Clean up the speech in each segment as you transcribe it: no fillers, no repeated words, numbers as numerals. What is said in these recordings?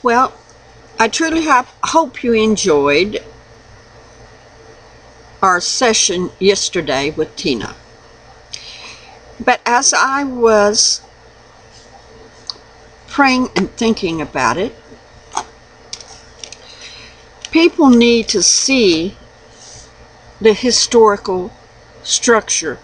Well, I truly hope you enjoyed our session yesterday with Tina. But as I was praying and thinking about it, people need to see the historical structure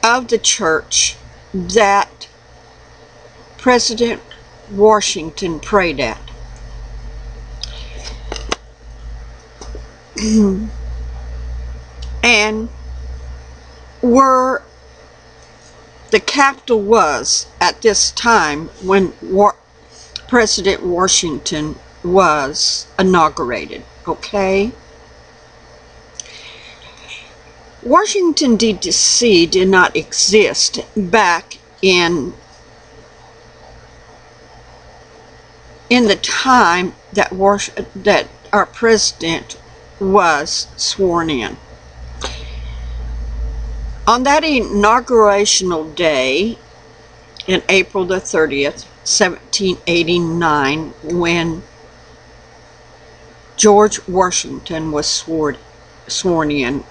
of the church that President Washington prayed at. And where the Capitol was at this time when President Washington was inaugurated, okay? Washington, D.C. did not exist back in the time that our president was sworn in. On that inaugurational day, in April the 30th, 1789, when George Washington was sworn in,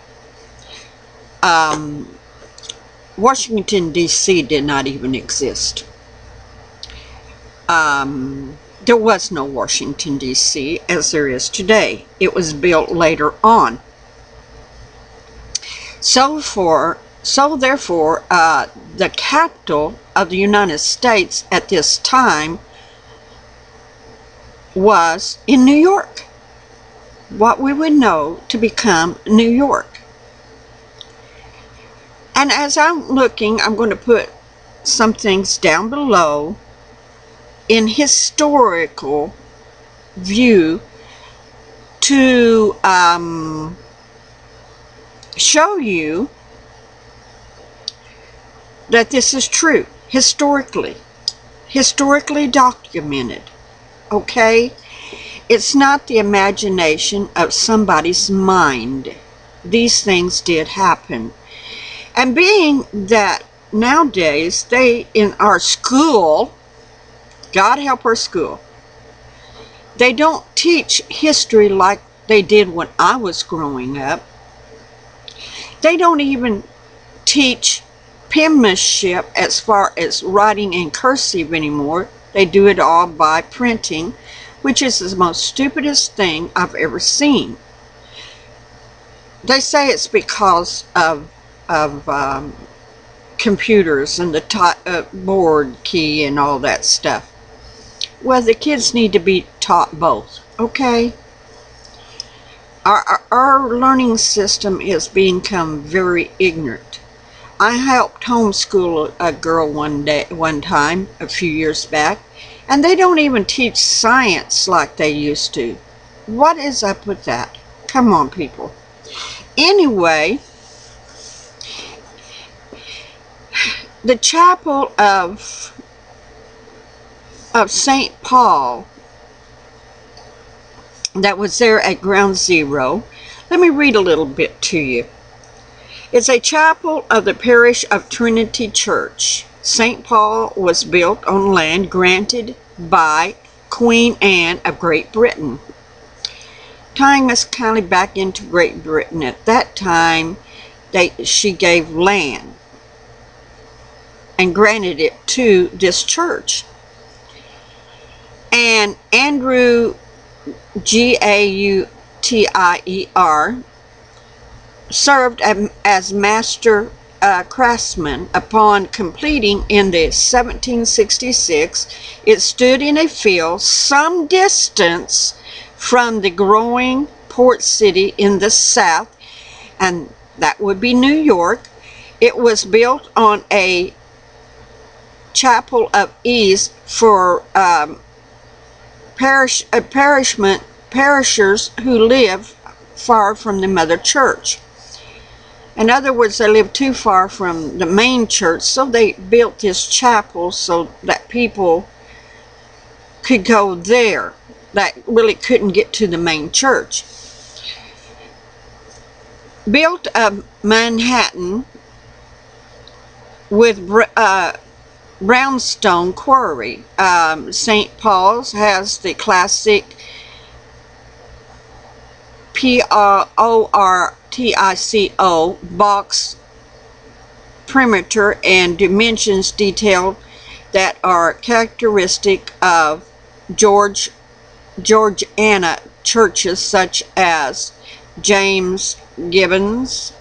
Washington, D.C. did not even exist. There was no Washington, D.C. as there is today. It was built later on. So therefore, the capital of the United States at this time was in New York, what we would know to become New York. And as I'm looking, I'm going to put some things down below in historical view to show you that this is true, historically documented, okay? It's not the imagination of somebody's mind. These things did happen. And being that nowadays in our school, God help our school, they don't teach history like they did when I was growing up. They don't even teach penmanship as far as writing in cursive anymore. They do it all by printing, which is the most stupidest thing I've ever seen. They say it's because of computers and the board key and all that stuff. Well, the kids need to be taught both, okay? Our learning system is become very ignorant. I helped homeschool a girl one time, a few years back, and they don't even teach science like they used to. What is up with that? Come on, people. Anyway, the chapel of St. Paul that was there at Ground Zero, let me read a little bit to you. It's a chapel of the parish of Trinity Church. St. Paul was built on land granted by Queen Anne of Great Britain. Tying us kind of back into Great Britain, at that time she gave land and granted it to this church. And Andrew Gautier served as master craftsman. Upon completing in the 1766, it stood in a field some distance from the growing port city in the south, and that would be New York. It was built on a chapel of ease for parishioners who live far from the mother church. In other words, they lived too far from the main church, so they built this chapel so that people could go there that really couldn't get to the main church. Built of Manhattan with brownstone quarry. St. Paul's has the classic PORTICO box perimeter and dimensions detailed that are characteristic of Georgiana churches such as James Gibbons,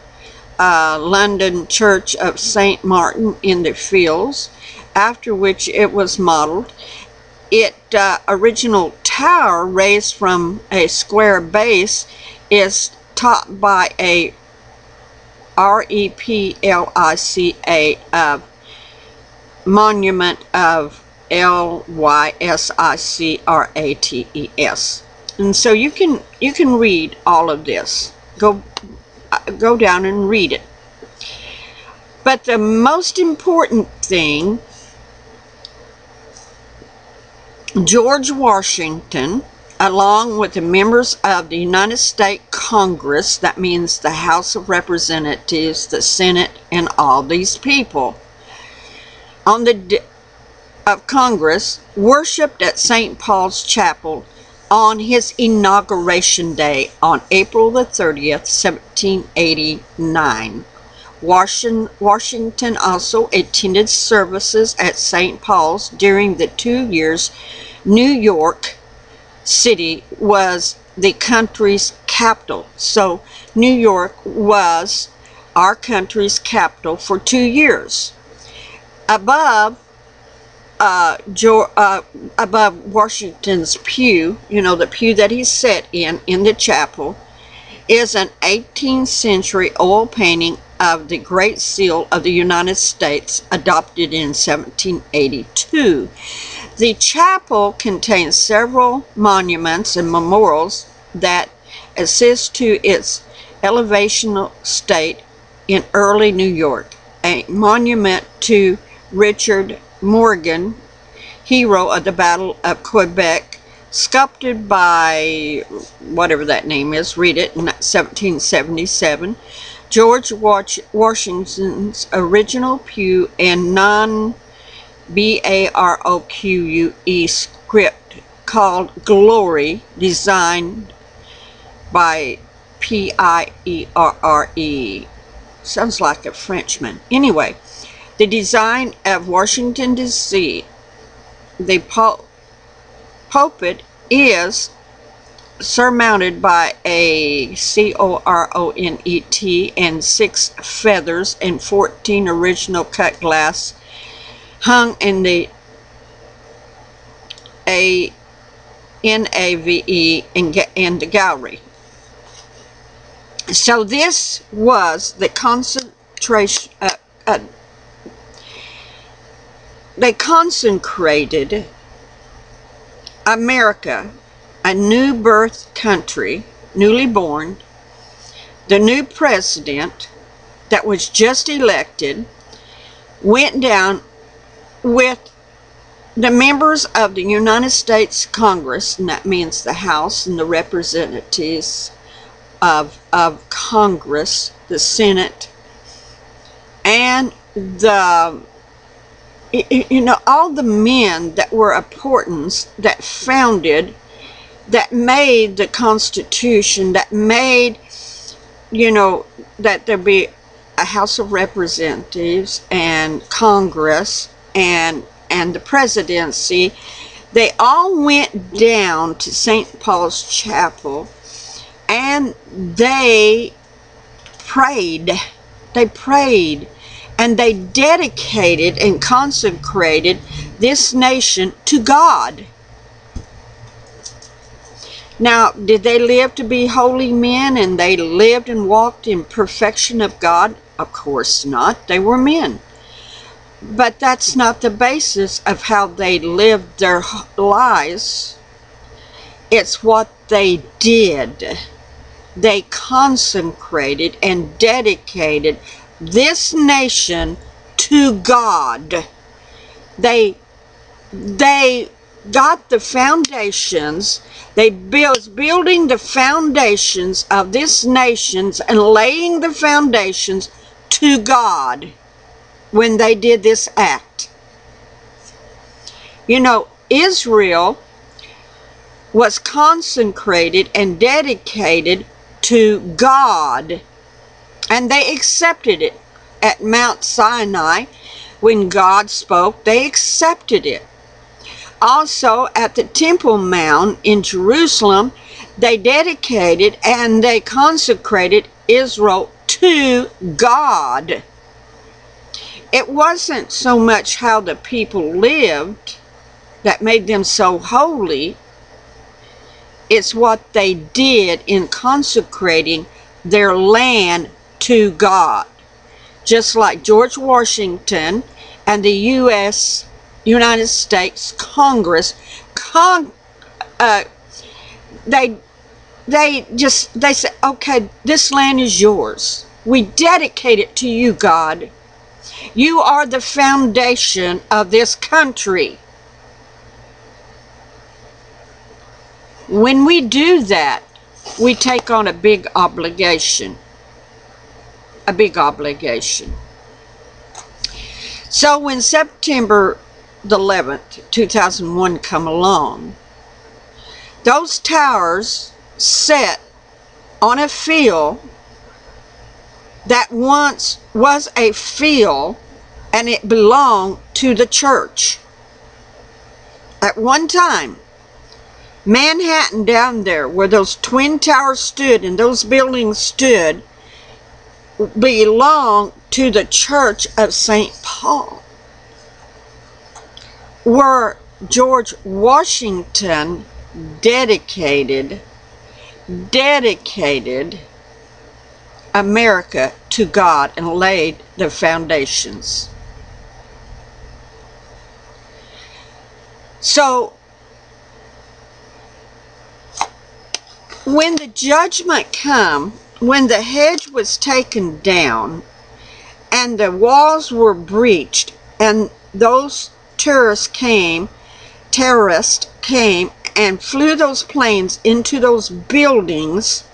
London Church of St. Martin in the Fields, after which it was modeled. Its original tower, raised from a square base, is topped by a replica monument of Lysistrates. And so you can read all of this. Go down and read it. But the most important thing, George Washington, along with the members of the United States Congress, that means the House of Representatives, the Senate, and all these people on the day of Congress, worshipped at St. Paul's Chapel on his inauguration day on April the 30th, 1789. Washington also attended services at St. Paul's during the 2 years New York City was the country's capital. So New York was our country's capital for 2 years. Above Washington's pew, the pew that he sat in the chapel, is an 18th century oil painting of the Great Seal of the United States, adopted in 1782. The chapel contains several monuments and memorials that attest to its elevational state in early New York. A monument to Richard Morgan, hero of the Battle of Quebec, sculpted by whatever that name is, read it, in 1777. George Washington's original pew and non-BAROQUE script called Glory, designed by Pierre. Sounds like a Frenchman. Anyway, the design of Washington, D.C., the pulpit is surmounted by a coronet and 6 feathers and 14 original cut glass hung in the nave in the gallery. So this was the concentration. They consecrated America, a new birth country, newly born. The new president that was just elected went down with the members of the United States Congress, and that means the House and the representatives of Congress, the Senate, and the all the men that were important, that founded, that made the Constitution, that made, that there be a House of Representatives and Congress and the presidency. They all went down to St. Paul's Chapel and they prayed. And they dedicated and consecrated this nation to God. Now, did they live to be holy men and they lived and walked in perfection of God? Of course not. They were men. But that's not the basis of how they lived their lives. It's what they did. They consecrated and dedicated this nation to God. They got the foundations. They building the foundations of this nation and laying the foundations to God when they did this act. You know, Israel was consecrated and dedicated to God, and they accepted it at Mount Sinai. When God spoke, they accepted it. Also, at the Temple Mount in Jerusalem, they dedicated and they consecrated Israel to God. It wasn't so much how the people lived that made them so holy. It's what they did in consecrating their land to God. Just like George Washington and the United States Congress, they said, okay, this land is yours. We dedicate it to you, God. You are the foundation of this country. When we do that, we take on a big obligation. A big obligation. So when September the 11th, 2001 come along, those towers set on a field that once was a field, and it belonged to the church. At one time, Manhattan down there, where those twin towers stood and those buildings stood, belonged to the Church of St. Paul, where George Washington dedicated America to God and laid the foundations. So when the judgment come, when the hedge was taken down and the walls were breached and those terrorists came and flew those planes into those buildings,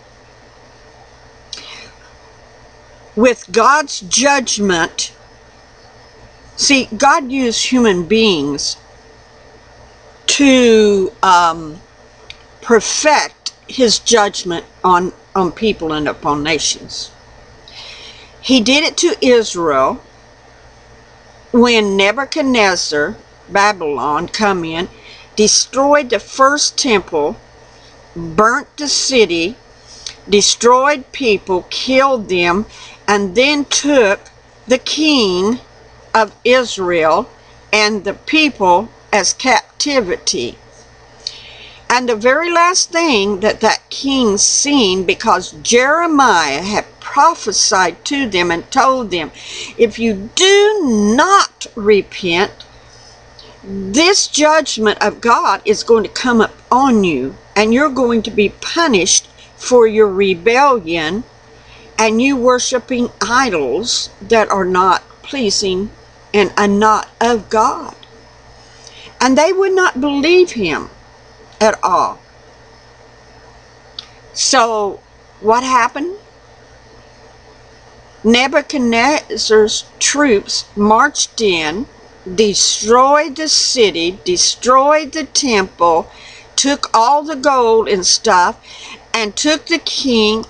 with God's judgment, see, God used human beings to perfect his judgment on people and upon nations. He did it to Israel when Nebuchadnezzar, Babylon, come in, destroyed the first temple, burnt the city, destroyed people, killed them, and then took the king of Israel and the people as captivity. And the very last thing that king seen, because Jeremiah had prophesied to them and told them, if you do not repent, this judgment of God is going to come up on you, and you're going to be punished for your rebellion and you worshiping idols that are not pleasing and are not of God. And they would not believe him at all. So what happened? Nebuchadnezzar's troops marched in, destroyed the city, destroyed the temple, took all the gold and stuff, and took the king,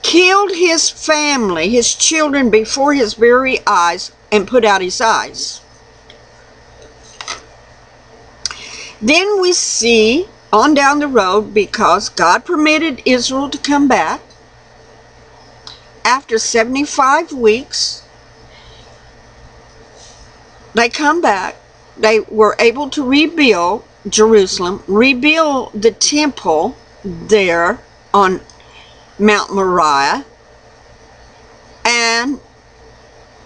killed his family, his children, before his very eyes, and put out his eyes. Then we see on down the road, because God permitted Israel to come back, after 75 weeks, they come back. They were able to rebuild Jerusalem, rebuild the temple there on Mount Moriah, and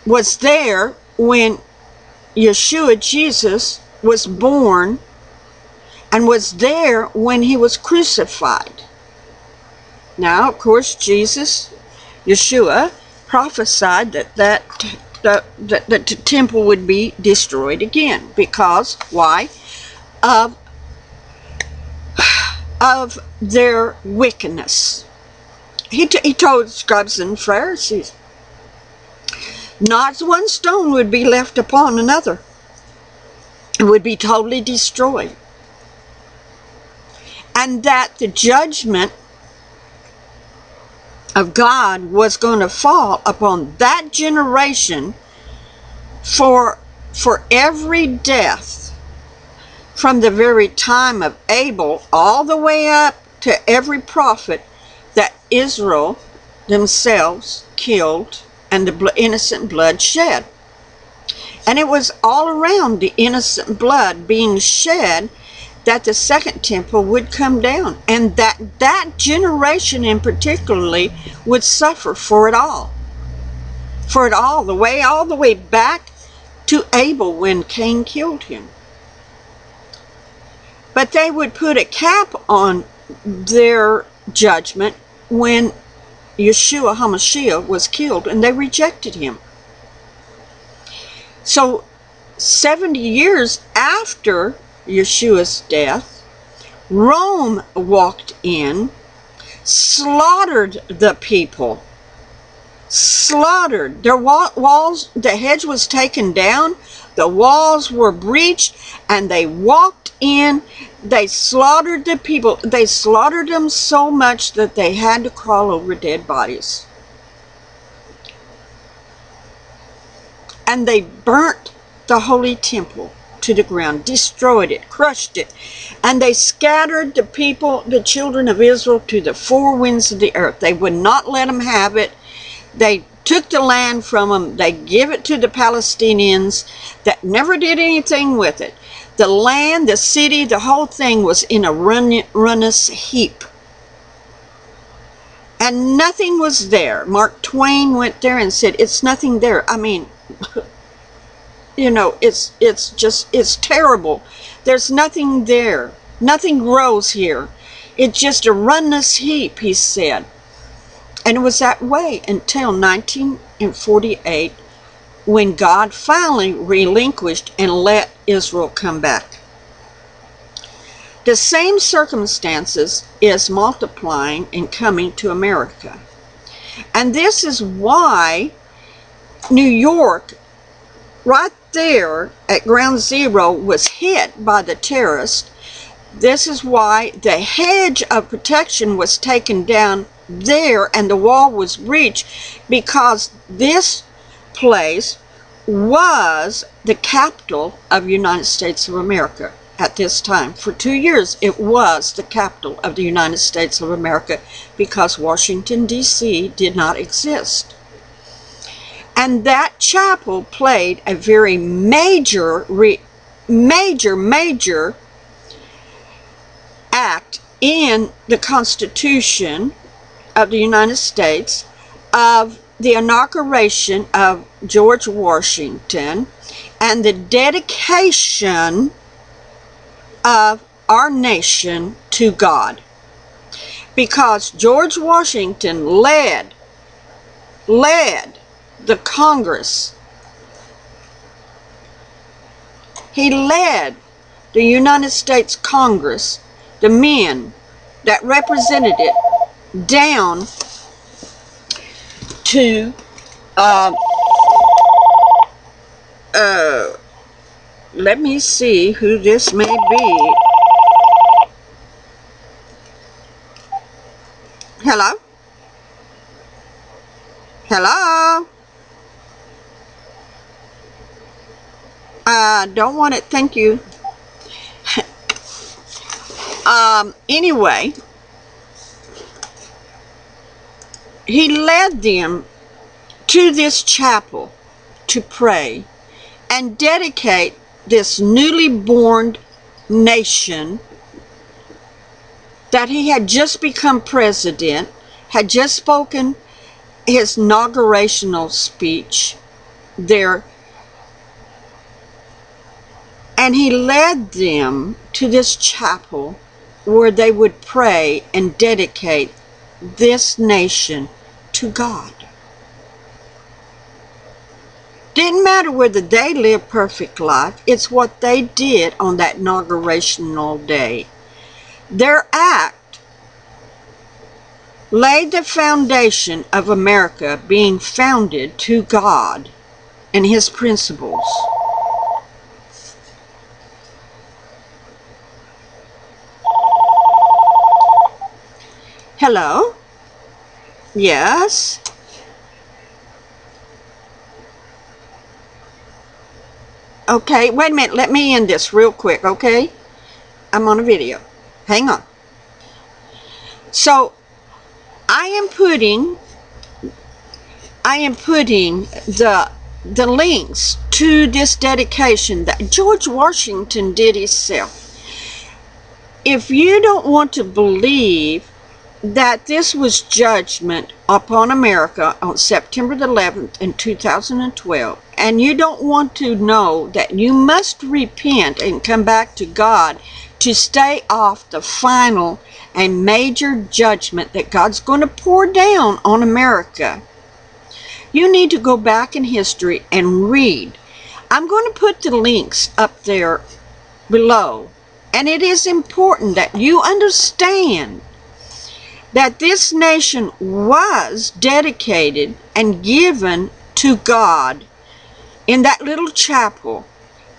was there when Yeshua, Jesus, was born, and was there when he was crucified. Now, of course, Jesus, Yeshua, prophesied that the temple would be destroyed again. Because, why? Of their wickedness. He told the scribes and Pharisees, not one stone would be left upon another. It would be totally destroyed. And that the judgment of God was going to fall upon that generation for every death from the very time of Abel all the way up to every prophet that Israel themselves killed and the innocent blood shed. And it was all around the innocent blood being shed that the second temple would come down, and that generation in particularly would suffer for it all. For it all the way back to Abel when Cain killed him. But they would put a cap on their judgment when Yeshua HaMashiach was killed and they rejected him. So 70 years after Yeshua's death, Rome walked in, slaughtered the people, slaughtered their walls. The hedge was taken down, the walls were breached, and they walked in. They slaughtered the people. They slaughtered them so much that they had to crawl over dead bodies. And they burnt the holy temple to the ground, destroyed it, crushed it, and they scattered the people, the children of Israel, to the four winds of the earth. They would not let them have it. They took the land from them. They gave it to the Palestinians that never did anything with it. The land, the city, the whole thing was in a ruinous heap. And nothing was there. Mark Twain went there and said, it's nothing there. I mean, you know, it's terrible. There's nothing there. Nothing grows here. It's just a ruinous heap, he said. And it was that way until 1948, when God finally relinquished and let Israel come back. The same circumstances is multiplying and coming to America. And this is why New York, right there at ground zero, was hit by the terrorists. This is why the hedge of protection was taken down there and the wall was breached, because this place was the capital of the United States of America at this time. For 2 years it was the capital of the United States of America, because Washington, D.C. did not exist. And that chapel played a very major act in the Constitution of the United States, of the inauguration of George Washington, and the dedication of our nation to God. Because George Washington led the Congress. He led the United States Congress, the men that represented it, down to let me see who this may be. Hello? Hello? Don't want it, thank you. Anyway, he led them to this chapel to pray and dedicate this newly born nation that he had just become president, had just spoken his inaugurational speech there, and he led them to this chapel where they would pray and dedicate this nation to God. Didn't matter whether they lived perfect life, it's what they did on that inaugurational day. Their act laid the foundation of America being founded to God and His principles. Hello? Yes? Okay, wait a minute. Let me end this real quick, okay? I'm on a video. Hang on. So, I am putting the links to this dedication that George Washington did himself. If you don't want to believe that this was judgment upon America on September the 11th in 2012, and you don't want to know that you must repent and come back to God to stay off the final and major judgment that God's going to pour down on America, you need to go back in history and read. I'm going to put the links up there below. And it is important that you understand that this nation was dedicated and given to God in that little chapel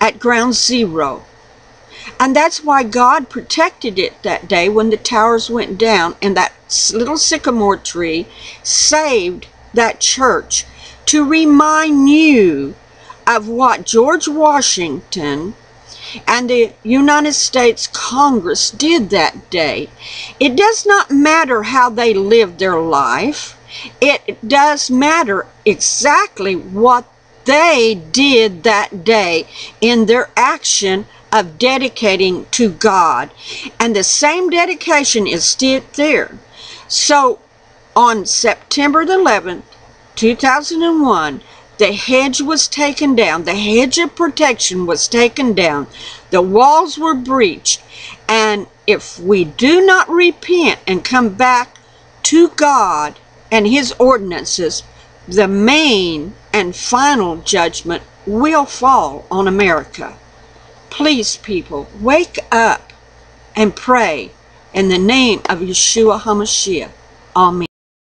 at Ground Zero. And that's why God protected it that day when the towers went down, and that little sycamore tree saved that church, to remind you of what George Washington and the United States Congress did that day. It does not matter how they lived their life. It does matter exactly what they did that day in their action of dedicating to God. And the same dedication is still there. So on September the 11th, 2001, the hedge was taken down. The hedge of protection was taken down. The walls were breached. And if we do not repent and come back to God and His ordinances, the main and final judgment will fall on America. Please, people, wake up and pray in the name of Yeshua HaMashiach. Amen.